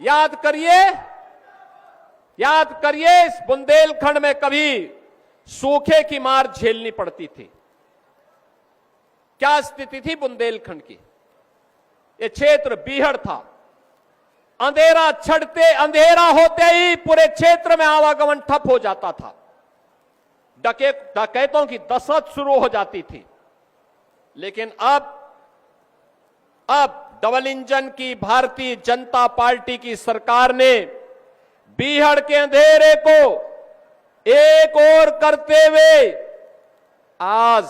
याद करिए इस बुंदेलखंड में कभी सूखे की मार झेलनी पड़ती थी। क्या स्थिति थी बुंदेलखंड की? ये क्षेत्र बीहड़ था। अंधेरा होते ही पूरे क्षेत्र में आवागमन ठप हो जाता था। डकैतों की दस्तक शुरू हो जाती थी। लेकिन अब डबल इंजन की भारतीय जनता पार्टी की सरकार ने बीहड़ के अंधेरे को एक और करते हुए आज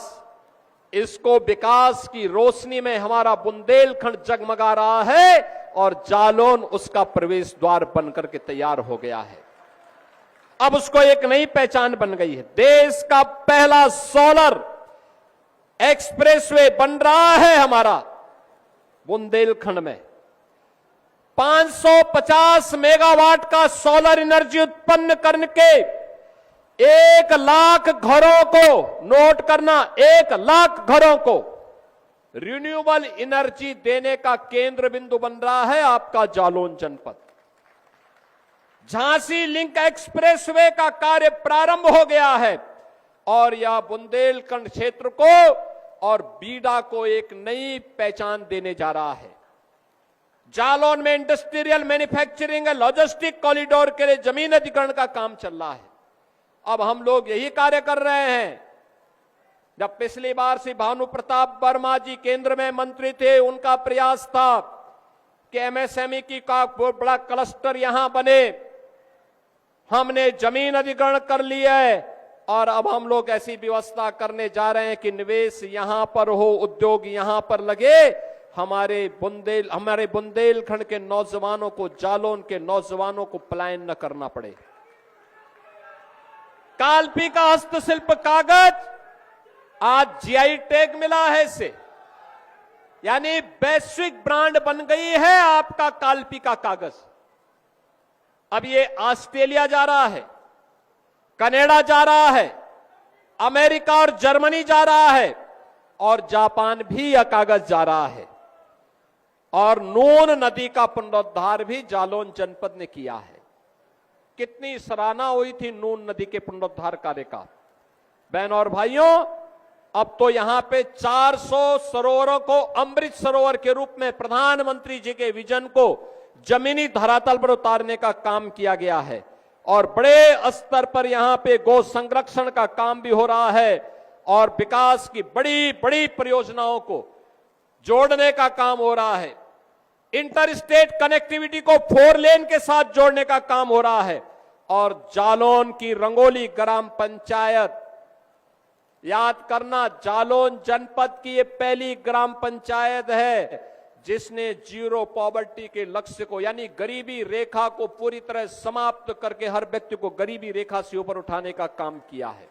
इसको विकास की रोशनी में हमारा बुंदेलखंड जगमगा रहा है और जालौन उसका प्रवेश द्वार बनकर के तैयार हो गया है। अब उसको एक नई पहचान बन गई है। देश का पहला सोलर एक्सप्रेसवे बन रहा है हमारा बुंदेलखंड में। 550 मेगावाट का सोलर एनर्जी उत्पन्न करके 1 लाख घरों को, नोट करना, 1 लाख घरों को रिन्यूएबल एनर्जी देने का केंद्र बिंदु बन रहा है आपका जालौन जनपद। झांसी लिंक एक्सप्रेसवे का कार्य प्रारंभ हो गया है और यह बुंदेलखंड क्षेत्र को और बीडा को एक नई पहचान देने जा रहा है। जालौन में industrial manufacturing and logistic corridor के लिए जमीन अधिग्रहण का काम चल रहा है। अब हम लोग यही कार्य कर रहे हैं। जब पिछली बार श्री भानु प्रताप वर्मा जी केंद्र में मंत्री थे, उनका प्रयास था कि एमएसएमई की का बहुत बड़ा क्लस्टर यहां बने। हमने जमीन अधिग्रहण कर लिया है और अब हम लोग ऐसी व्यवस्था करने जा रहे हैं कि निवेश यहां पर हो, उद्योग यहां पर लगे। हमारे बुंदेलखंड के नौजवानों को, जालौन के नौजवानों को पलायन न करना पड़े। कालपी का हस्तशिल्प कागज आज जीआई टैग मिला है इसे, यानी वैश्विक ब्रांड बन गई है आपका कालपी का कागज। अब ये ऑस्ट्रेलिया जा रहा है, कनाडा जा रहा है, अमेरिका और जर्मनी जा रहा है और जापान भी यह कागज जा रहा है। और नून नदी का पुनरुद्धार भी जालौन जनपद ने किया है। कितनी सराहना हुई थी नून नदी के पुनरुद्धार कार्य का। बहन और भाइयों, अब तो यहां पे 400 सरोवरों को अमृत सरोवर के रूप में प्रधानमंत्री जी के विजन को जमीनी धरातल पर उतारने का काम किया गया है और बड़े स्तर पर यहां पे गौ संरक्षण का काम भी हो रहा है और विकास की बड़ी बड़ी परियोजनाओं को जोड़ने का काम हो रहा है। इंटर स्टेट कनेक्टिविटी को 4 लेन के साथ जोड़ने का काम हो रहा है और जालौन की रंगोली ग्राम पंचायत, याद करना, जालौन जनपद की ये पहली ग्राम पंचायत है जिसने जीरो पॉवर्टी के लक्ष्य को, यानी गरीबी रेखा को पूरी तरह समाप्त करके हर व्यक्ति को गरीबी रेखा से ऊपर उठाने का काम किया है।